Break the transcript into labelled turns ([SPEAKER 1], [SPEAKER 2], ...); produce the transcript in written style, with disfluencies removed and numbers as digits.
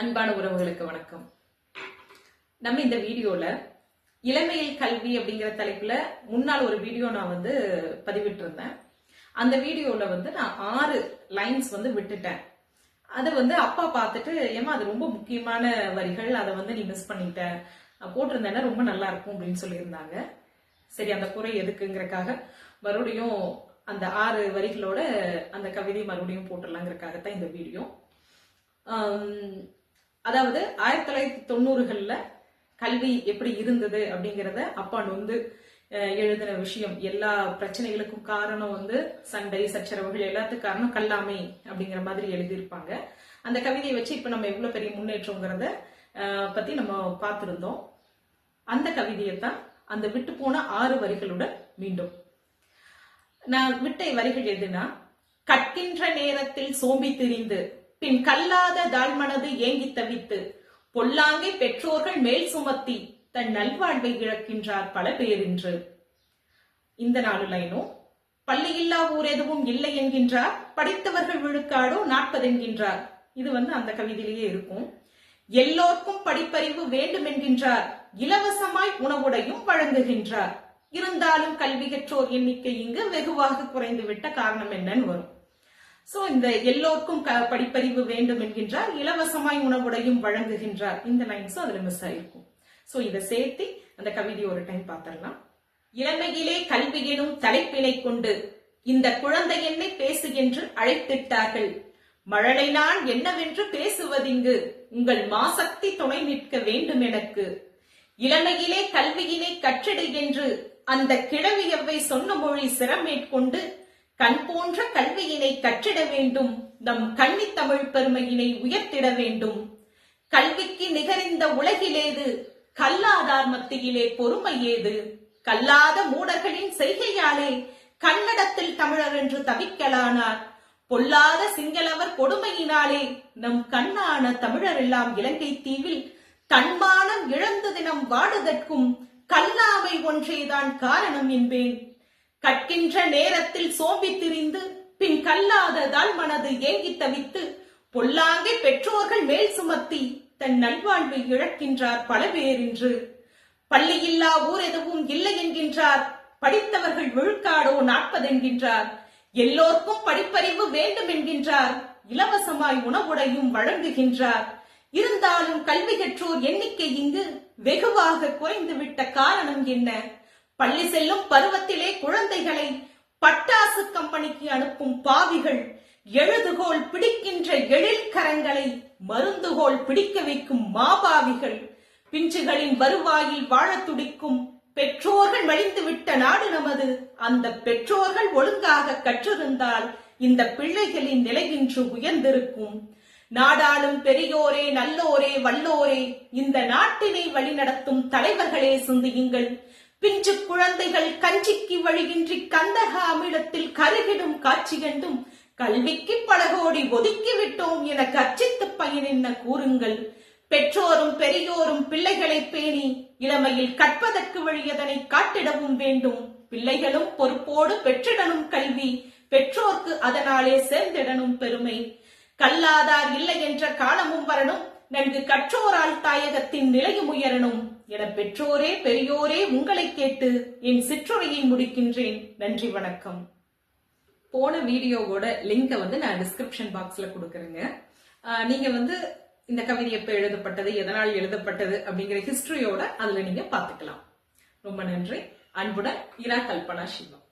[SPEAKER 1] அன்பான உறவுகளுக்கு வணக்கம். நம்ம இந்த வீடியோல இளமையில் கல்வி அப்படிங்கிற தலைப்புல முன்னால் ஒரு வீடியோ நான் பதிவிட்டு இருந்தேன். அந்த வீடியோல நான் 6 லைன்ஸ் விட்டுட்டேன். அதை அப்பா பார்த்துட்டு, ஏமா அது ரொம்ப முக்கியமான வரிகள், அதை நீ மிஸ் பண்ணிட்ட, போட்டிருந்தேன்னா ரொம்ப நல்லா இருக்கும் அப்படின்னு சொல்லியிருந்தாங்க. சரி, அந்த குறை எதுக்குங்கிறக்காக மறுபடியும் அந்த 6 வரிகளோட அந்த கவிதை மறுபடியும் போட்டுடலாங்கிறக்காகத்தான் இந்த வீடியோ. அதாவது 1990கள்ல கல்வி எப்படி இருந்தது அப்படிங்கறத அப்பா எழுதின விஷயம். எல்லா பிரச்சனைகளுக்கும் காரணம் சண்டை சச்சரவுகள், எல்லாத்துக்கும் காரணம் கல்லாமை அப்படிங்கிற மாதிரி எழுதியிருப்பாங்க. அந்த கவிதையை வச்சு இப்ப நம்ம எவ்வளவு பெரிய முன்னேற்றங்கிறத பத்தி நம்ம பார்த்திருந்தோம். அந்த கவிதையை தான் அந்த விட்டு போன 6 வரிகளுடன் மீண்டும் நான் விட்ட வரிகள் எதுனா, கற்கின்ற நேரத்தில் சோம்பி திரிந்து பின் கல்லாத தாழ்மனது ஏங்கி தவித்து பொல்லாங்கை பெற்றோர்கள் மேல் சுமத்தி தன் நல்வாழ்வை இழக்கின்றார் பல பேர் என்று. இந்த 4 லைனும், பள்ளியில்லா ஊர் எதுவும் இல்லை என்கின்றார், படித்தவர்கள் விழுக்காடோ 40 என்கின்றார். இது அந்த கவிதையிலேயே இருக்கும். எல்லோருக்கும் படிப்பறிவு வேண்டும் என்கின்றார், இலவசமாய் உணவுடையும் வழங்குகின்றார். இருந்தாலும் கல்வி கற்றோர் எண்ணிக்கை இங்கு வெகுவாக குறைந்துவிட்ட காரணம் என்னன்னு வரும். சோ இந்த எல்லோருக்கும் படிப்பறிவு வேண்டும் என்கின்றார், இலவசமாய் உணவுடையும் வழங்குகின்றார், இந்த லைன்ஸும் அதுல மிஸ் ஆயிருக்கும். சோ இதை சேர்த்து அந்த கவிதையை ஒரு டைம் பார்த்தரலாம். இளமையிலே கல்வி எனும் தலைப்பினை கொண்டு இந்த குழந்தை என்னை பேசு என்று அழைத்திட்டார்கள். மழலை நான் என்னவென்று பேசுவதிங்கு உங்கள் மாசக்தி துணை நிற்க வேண்டும் எனக்கு. இளமையிலே கல்வியினை கற்றடு என்று அந்த கிழவியவை சொன்ன மொழி சிரமேற்கொண்டு கண் போன்ற கல்வியினை கற்றிட வேண்டும், நம் கன்னி தமிழ் பெருமையினை உயர்த்திட வேண்டும். கல்விக்கு நிகரிந்த உலகிலேது, கல்லாதார் மத்தியிலே பொறுமை ஏது. கல்லாத மூடர்களின் செய்கையாலே கன்னடத்தில் தமிழர் என்று தவிக்கலானார். பொல்லாத சிங்களவர் கொடுமையினாலே நம் கண்ணான தமிழர் எல்லாம் இலங்கை தீவில் தன்மானம் இழந்து தினம் வாடுதற்கும் கல்லாமை ஒன்றேதான் காரணம் என்பேன். கற்கின்ற நேரத்தில் சோம்பி திரிந்து பின் கல்லாததால் மனது ஏங்கி தவித்து பொல்லாங்கை பெற்றோர்கள் மேல் சுமத்தி தன் நல்வாழ்வை இழக்கின்றார் பல பேர் என்று. பள்ளியில்லா ஊர் எதுவும் இல்லை என்கின்றார், படித்தவர்கள் விழுக்காடோ 40 என்கின்றார். எல்லோருக்கும் படிப்பறிவு வேண்டும் என்கின்றார், இலவசமாய் உணவுடையும் வழங்குகின்றார். இருந்தாலும் கல்வி கற்றோர் எண்ணிக்கை இங்கு வெகுவாக குறைந்துவிட்ட காரணம் என்ன? பள்ளி செல்லும் பருவத்திலே குழந்தைகளை பட்டாசு கம்பெனிக்கு அனுப்பும் பாவிகள் எழுதுகோல் பிடிக்கின்ற எழில் கரங்களை மருந்துகோல் பிடிக்க வைக்கும் மாபாவிகள், பிஞ்சுகளின் வருவாயில் வாழ துடிக்கும் பெற்றோர்கள் மலிந்துவிட்ட நாடு நமது. அந்த பெற்றோர்கள் ஒழுங்காக கற்றிருந்தால் இந்த பிள்ளைகளின் நிலை இன்று உயர்ந்திருக்கும். நாடாளும் பெரியோரே, நல்லோரே, வல்லோரே, இந்த நாட்டினை வழிநடத்தும் தலைவர்களே சிந்தியுங்கள். பிஞ்சு குழந்தைகள் கஞ்சிக்கு வழியின்றி கந்தக அமிலத்தில் கருகிடும் காட்சி கண்டும் கல்விக்கு பல கோடி ஒதுக்கிவிட்டோம் என கர்ச்சித்து பயன் என்ன கூறுங்கள். பெற்றோரும் பெரியோரும் பிள்ளைகளை பேணி இளமையில் கற்பதற்கு வழியதனை காட்டிடவும் வேண்டும். பிள்ளைகளும் பொறுப்போடு பெற்றிடனும் கல்வி, பெற்றோர்க்கு அதனாலே சேர்ந்திடனும் பெருமை. கல்லாதார் இல்லை என்ற காலமும் வரணும், நன்கு கற்றோரால் தாயகத்தின் நிலையும் உயரணும் என பெற்றோரே பெரியோரே உங்களை கேட்டு என் சிற்றுரையை முடிக்கின்றேன். நன்றி, வணக்கம். போன வீடியோவோட லிங்கை நான் டிஸ்கிரிப்ஷன் பாக்ஸ்ல கொடுக்கறேங்க. நீங்க இந்த கவிதை எப்ப எழுதப்பட்டது, எதனால் எழுதப்பட்டது அப்படிங்கிற ஹிஸ்டரியோட அதுல நீங்க பாத்துக்கலாம். ரொம்ப நன்றி. அன்புடன் இரா கல்பனா சிவம்.